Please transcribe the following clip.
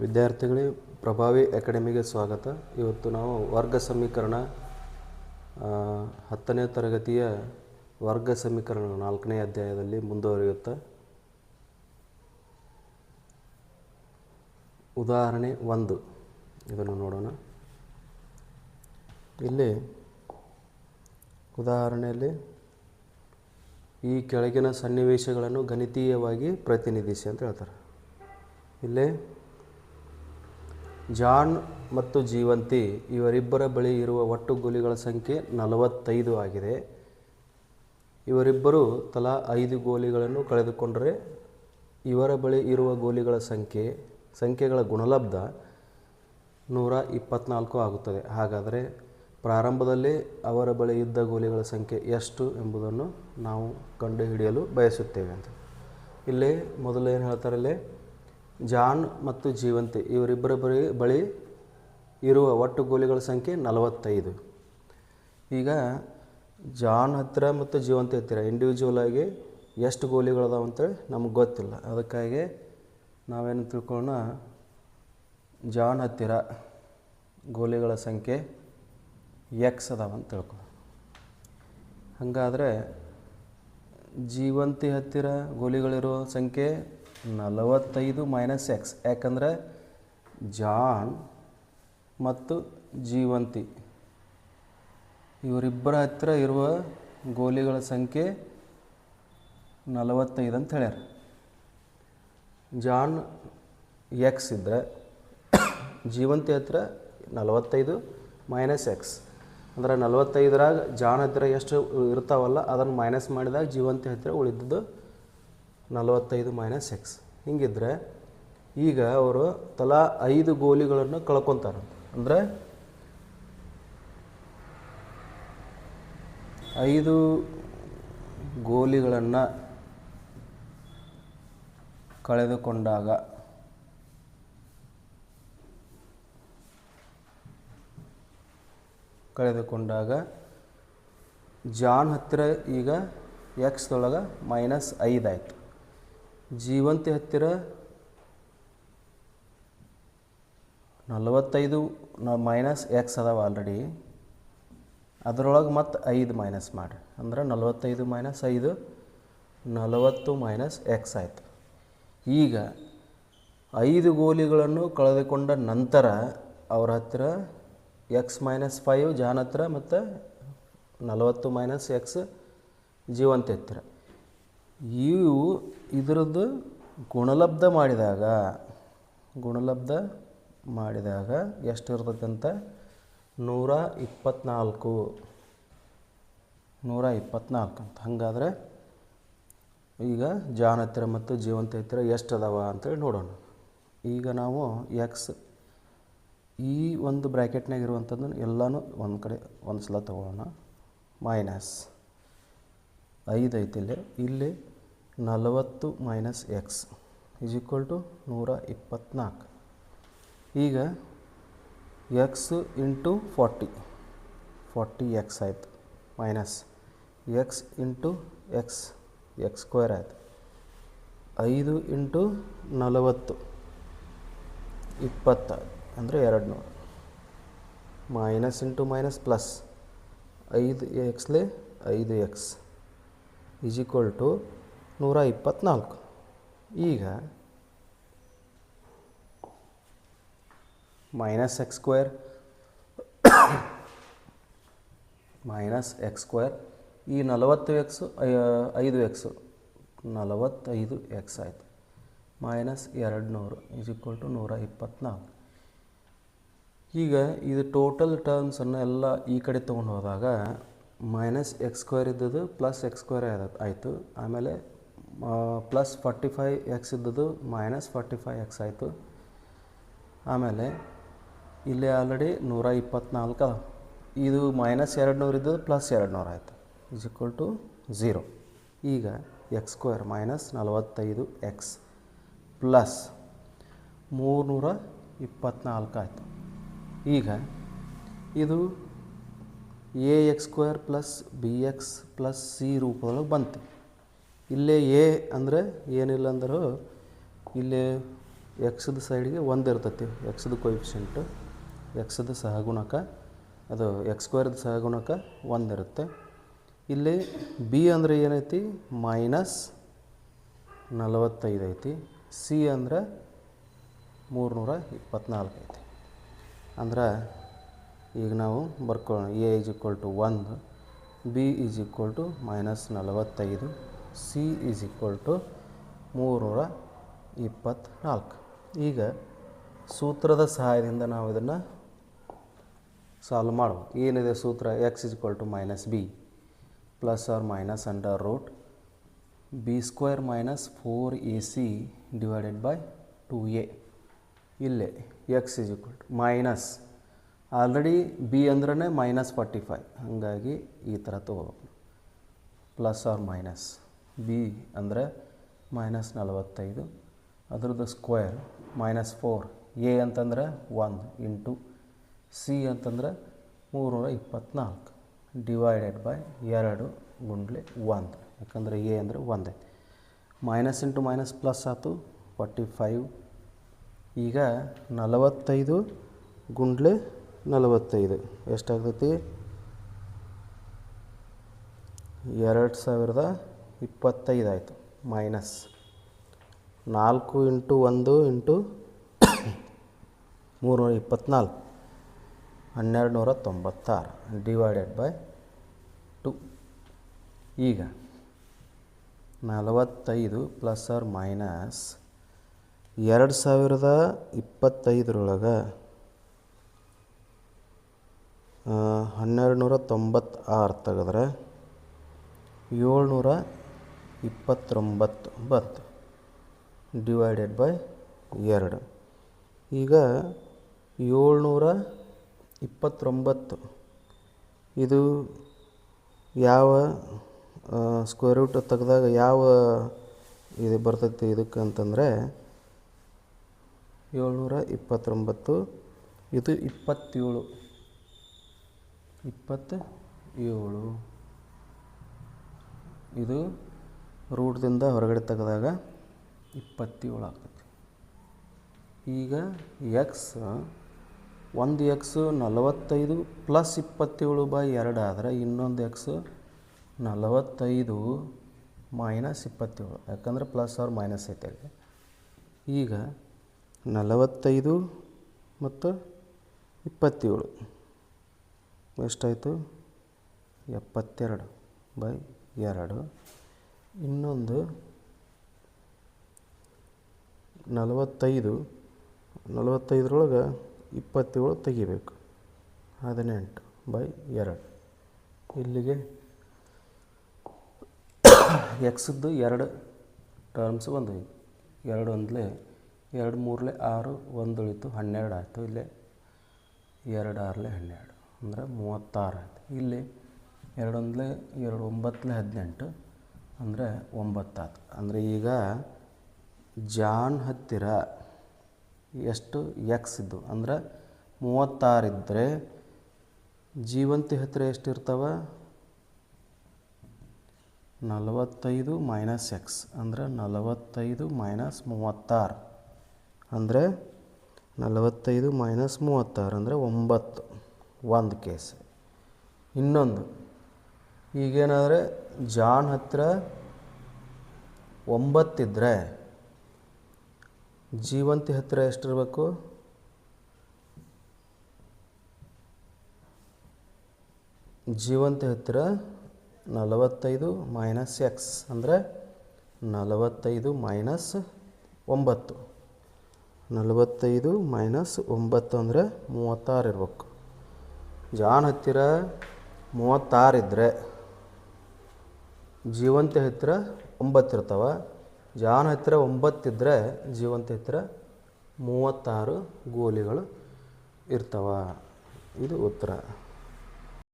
ವಿದ್ಯಾರ್ಥಿಗಳೇ, ಪ್ರಭಾವಿ ಅಕಾಡೆಮಿಗೆ ಸ್ವಾಗತ. ಇವತ್ತು ನಾವು ವರ್ಗ ಸಮೀಕರಣ 10ನೇ ತರಗತಿಯ ವರ್ಗ ಸಮೀಕರಣ 4ನೇ ಅಧ್ಯಾಯದಲ್ಲಿ ಮುಂದುವರಿಯುತ್ತಾ ಉದಾಹರಣೆ 1 ಇದನ್ನು ನೋಡೋಣ. ಇಲ್ಲಿ ಉದಾಹರಣೆಯಲ್ಲಿ ಈ ಕೆಳಗಿನ ಸನ್ನಿವೇಶಗಳನ್ನು ಗಣಿತೀಯವಾಗಿ ಪ್ರತಿನಿಧಿಸಿ ಅಂತ ಹೇಳ್ತಾರೆ. ಇಲ್ಲಿ ಜಾನ್ ಮತ್ತು ಜೀವಂತಿ ಇವರಿಬ್ಬರ ಬಳಿ ಇರುವ ಒಟ್ಟು ಗೋಲಿಗಳ ಸಂಖ್ಯೆ 45 ಆಗಿದೆ. ಇವರಿಬ್ಬರು ತಲಾ 5 ಗೋಲಿಗಳನ್ನು ಕಳೆದುಕೊಂಡರೆ ಇವರ ಬಳಿ ಇರುವ ಗೋಲಿಗಳ ಸಂಖ್ಯೆಗಳ ಗುಣಲಬ್ಧ 124 ಆಗುತ್ತದೆ. ಹಾಗಾದರೆ ಪ್ರಾರಂಭದಲ್ಲಿ ಅವರ ಬಳಿ ಇದ್ದ ಗೋಲಿಗಳ ಸಂಖ್ಯೆ ಎಷ್ಟು ಎಂಬುದನ್ನು ನಾವು ಕಂಡುಹಿಡಿಯಲು ಬಯಸುತ್ತೇವೆ ಅಂತ. ಇಲ್ಲಿ ಮೊದಲು ಏನು ಹೇಳ್ತಾರೆ, ಇಲ್ಲಿ ಜಾನ್ ಮತ್ತು ಜೀವಂತಿ ಇವರಿಬ್ಬರ ಬಳಿ ಇರುವ ಒಟ್ಟು ಗೋಲಿಗಳ ಸಂಖ್ಯೆ 45. ಈಗ ಜಾನ್ ಹತ್ತಿರ ಮತ್ತು ಜೀವಂತಿ ಹತ್ತಿರ ಇಂಡಿವಿಜುವಲ್ ಆಗಿ ಎಷ್ಟು ಗೋಲಿಗಳದಾವ ಅಂತೇಳಿ ನಮಗೆ ಗೊತ್ತಿಲ್ಲ. ಅದಕ್ಕಾಗಿ ನಾವೇನು ತಿಳ್ಕೊಳ್ಳೋಣ, ಜಾನ್ ಹತ್ತಿರ ಗೋಲಿಗಳ ಸಂಖ್ಯೆ ಎಕ್ಸ್ ಅದಾವ ಅಂತ ತಿಳ್ಕೊ. ಹಾಗಾದರೆ ಜೀವಂತಿ ಹತ್ತಿರ ಗೋಲಿಗಳಿರೋ ಸಂಖ್ಯೆ 45 ಮೈನಸ್ ಎಕ್ಸ್. ಯಾಕಂದರೆ ಜಾನ್ ಮತ್ತು ಜೀವಂತಿ ಇವರಿಬ್ಬರ ಹತ್ತಿರ ಇರುವ ಗೋಲಿಗಳ ಸಂಖ್ಯೆ 45 ಅಂತ ಹೇಳ್ಯಾರ. ಜಾನ್ ಎಕ್ಸ್ ಇದ್ದರೆ ಜೀವಂತಿ ಹತ್ತಿರ 45 ಮೈನಸ್ ಎಕ್ಸ್ ಅಂದರೆ 45ರಾಗ ಜಾನ್ ಹತ್ತಿರ ಎಷ್ಟು ಇರ್ತಾವಲ್ಲ ಅದನ್ನು ಮೈನಸ್ ಮಾಡಿದಾಗ ಜೀವಂತಿ ಹತ್ತಿರ ಉಳಿದಿದ್ದು 45 ಮೈನಸ್ ಎಕ್ಸ್. ಹಿಂಗಿದ್ರೆ ಈಗ ಅವರು ತಲಾ 5 ಗೋಲಿಗಳನ್ನು ಕಳ್ಕೊತಾರೆ. ಅಂದರೆ 5 ಗೋಲಿಗಳನ್ನು ಕಳೆದುಕೊಂಡಾಗ ಜಾನ್ ಹತ್ತಿರ ಈಗ ಎಕ್ಸ್ದೊಳಗೆ -5 ಆಯಿತು. ಜೀವಂತಿ ಹತ್ತಿರ 45 ಮೈನಸ್ ಎಕ್ಸ್ ಅದಾವ ಆಲ್ರೆಡಿ, ಅದರೊಳಗೆ ಮತ್ತು 5 ಮೈನಸ್ ಮಾಡಿ ಅಂದರೆ 45 ಮೈನಸ್ 5 40 ಮೈನಸ್ ಎಕ್ಸ್ ಆಯಿತು. ಈಗ 5 ಗೋಲಿಗಳನ್ನು ಕಳೆದುಕೊಂಡ ನಂತರ ಅವರ ಹತ್ತಿರ ಎಕ್ಸ್ ಮೈನಸ್ 5 ಜಾನ್ ಹತ್ತಿರ ಮತ್ತು 40 ಮೈನಸ್ ಎಕ್ಸ್ ಜೀವಂತಿ ಹತ್ತಿರ. ಇವು ಇದರದ್ದು ಗುಣಲಬ್ಧ ಮಾಡಿದಾಗ ಎಷ್ಟು ಇರ್ತಕ್ಕಂಥ 124 ಅಂತ. ಹಾಗಾದರೆ ಈಗ ಜಾನ್ ಹತ್ತಿರ ಮತ್ತು ಜೀವಂತಿ ಹತ್ತಿರ ಎಷ್ಟು ಅದಾವ ಅಂತೇಳಿ ನೋಡೋಣ. ಈಗ ನಾವು ಎಕ್ಸ್ ಈ ಒಂದು ಬ್ರ್ಯಾಕೆಟ್ನಾಗ ಇರುವಂಥದ್ದನ್ನು ಎಲ್ಲನೂ ಒಂದು ಕಡೆ ಒಂದು ಸಲ ತೊಗೊಳ್ಳೋಣ. ಮೈನಸ್ 5 ಐತಿ ಇಲ್ಲಿ 40 minus x is equal to 124. ಈಗ ಎಕ್ಸ್ ಇಂಟು 40 ಎಕ್ಸ್ ಆಯಿತು minus x into x square ಆಯಿತು. 5 ಇಂಟು 40 20 ಅಂದರೆ 200 ಮೈನಸ್ ಇಂಟು ಮೈನಸ್ ಪ್ಲಸ್ 5 ಎಕ್ಸ್ಲೆ 5 ಎಕ್ಸ್ ಈಸ್ ಈಕ್ವಲ್ ಟು 124. ಈಗ ಮೈನಸ್ ಎಕ್ಸ್ ಸ್ಕ್ವೇರ್ ಈ 40 ಎಕ್ಸು 5 ಎಕ್ಸು 45 ಎಕ್ಸ್ ಆಯಿತು ಮೈನಸ್ 200 ಈಸ್ ಈಕ್ವಲ್ ಟು 124. ಈಗ ಇದು ಟೋಟಲ್ ಟರ್ಮ್ಸನ್ನು ಎಲ್ಲ ಈ ಕಡೆ ತೊಗೊಂಡು ಹೋದಾಗ ಮೈನಸ್ ಎಕ್ಸ್ ಸ್ಕ್ವೇರ್ ಇದ್ದದ್ದು ಪ್ಲಸ್ ಎಕ್ಸ್ ಸ್ಕ್ವೇರ್ ಆಯಿತು. ಆಮೇಲೆ ಪ್ಲಸ್ 45 ಎಕ್ಸ್ ಇದ್ದದ್ದು ಮೈನಸ್ 45 ಎಕ್ಸ್ ಆಯಿತು. ಆಮೇಲೆ ಇಲ್ಲಿ ಆಲ್ರೆಡಿ 124 ಇದು ಮೈನಸ್ 200 ಇದ್ದದ್ದು ಪ್ಲಸ್ 200 ಆಯಿತು ಈಸ್ ಈಕ್ವಲ್ ಟು 0. ಈಗ X square minus 45 X plus 324 ಆಯಿತು. ಈಗ ಇದು A X square plus B X plus C ರೂಪದೊಳಗೆ ಬಂತು. ಇಲ್ಲೇ ಎ ಅಂದರೆ ಏನಿಲ್ಲ ಅಂದರೂ ಇಲ್ಲಿ ಎಕ್ಸ್ದ ಸೈಡ್ಗೆ 1 ಇರ್ತೈತಿ. ಎಕ್ಸ್ದು ಕೊಯಿಫಿಷಿಯಂಟು, ಎಕ್ಸ್ದು ಸಹಗುಣಕ, ಅದು ಎಕ್ಸ್ ಸ್ಕ್ವೇರ್ದು ಸಹಗುಣಕ 1 ಇರುತ್ತೆ. ಇಲ್ಲಿ ಬಿ ಅಂದರೆ ಏನೈತಿ, -45 ಐತಿ. ಸಿ ಅಂದರೆ 324 ಐತಿ. ಅಂದ್ರೆ ಈಗ ನಾವು ಬರ್ಕೊಳ್ಳೋಣ. A = 1, B = -45, C = 324. ಈಗ ಸೂತ್ರದ ಸಹಾಯದಿಂದ ನಾವು ಇದನ್ನು ಸಾಲ್ವ್ ಮಾಡ್ಬೋದು. ಏನಿದೆ ಸೂತ್ರ? x = -b ± √b² - 4ac / 2a. ಇಲ್ಲೇ x ಮೈನಸ್, ಆಲ್ರೆಡಿ ಬಿ ಅಂದ್ರೆ -45, ಹಾಗಾಗಿ ಈ ಥರ ತೊಗೋಬೇಕು. ± ಬಿ ಅಂದರೆ -45, ಅದ್ರದ್ದು ಸ್ಕ್ವೇರ್ -4, ಎ ಅಂತಂದ್ರೆ 1 ಇಂಟು ಸಿ ಅಂತಂದ್ರೆ 324 ಡಿವೈಡೆಡ್ ಬೈ 2 ಗುಂಡ್ಲೆ 1, ಯಾಕಂದರೆ ಎ ಅಂದರೆ 1 ಐತಿ. ಮೈನಸ್ ಇಂಟು ಮೈನಸ್ ಪ್ಲಸ್ ಆಯ್ತು, 45. ಈಗ 45 ಗುಂಡ್ಲೆ 45 ಎಷ್ಟಾಗ್ತೈತಿ? 2025 ಆಯಿತು. Minus 4 into 1 into 324 1296 divided by 2. ಈಗ 45 ± 2025 1296 ತೆಗೆದ್ರೆ 729 ಬಂತು ಡಿವೈಡೆಡ್ ಬೈ 2. ಈಗ 729 ಇದು ಯಾವ ಸ್ಕ್ವೇರ್ ರೂಟ್ ತೆಗೆದಾಗ ಯಾವ ಇದು ಬರ್ತೈತಿ ಇದಕ್ಕೆ ಅಂತಂದರೆ 729 ಇದು 27 ಇದು ರೂಟ್ದಿಂದ ಹೊರಗಡೆ ತೆಗೆದಾಗ 27 ಆಗ್ತೈತಿ. ಈಗ ಎಕ್ಸ್ ಒಂದು ಎಕ್ಸು 45 + 27/2 ಆದರೆ ಇನ್ನೊಂದು ಎಕ್ಸು 45 - 27, ಯಾಕಂದರೆ ± ಐತೆ ಅಲ್ಲಿ. ಈಗ 45 ಮತ್ತು 27 ಎಷ್ಟಾಯಿತು? 72/2. ಇನ್ನೊಂದು 45 45ರೊಳಗೆ 27 ತೆಗಿಬೇಕು, 18/2. ಇಲ್ಲಿಗೆ ಎಕ್ಸ್ದು 2 ಟರ್ಮ್ಸ್ ಬಂದವು. 2 ಒಂದಲೇ 2 3 6, 1 ಉಳಿತು 12 ಆಯಿತು. ಇಲ್ಲೇ 2 6 12 ಅಂದರೆ 36 ಆಯಿತು. ಇಲ್ಲಿ 2 1 2 9 18 ಅಂದರೆ 9 ಆಯ್ತು. ಅಂದರೆ ಈಗ ಜಾನ್ ಹತ್ತಿರ ಎಷ್ಟು ಎಕ್ಸ್ ಇದ್ದು ಅಂದರೆ 36 ಇದ್ದರೆ ಜೀವಂತಿ ಹತ್ತಿರ ಎಷ್ಟಿರ್ತಾವೆ? 45 - x ಅಂದರೆ 45 - 36 ಅಂದರೆ 45 - 36 ಅಂದರೆ 9, ಒಂದು ಕೇಸ್. ಇನ್ನೊಂದು ಈಗೇನಾದರೆ ಜಾನ್ ಹತ್ತಿರ 9 ಇದ್ದರೆ ಜೀವಂತಿ ಹತ್ತಿರ ಎಷ್ಟಿರಬೇಕು? ಜೀವಂತಿ ಹತ್ತಿರ 45 - x ಅಂದರೆ 45 - 9. 45 - 9 ಅಂದರೆ 36 ಇರಬೇಕು. ಜಾನ್ ಹತ್ತಿರ 36 ಇದ್ದರೆ ಜೀವಂತಿ ಹತ್ತಿರ 9 ಇರ್ತಾವೆ. ಜಾನ್ ಹತ್ತಿರ 9 ಇದ್ದರೆ ಜೀವಂತಿ ಹತ್ತಿರ 36 ಗೋಲಿಗಳು ಇರ್ತಾವೆ. ಇದು ಉತ್ತರ.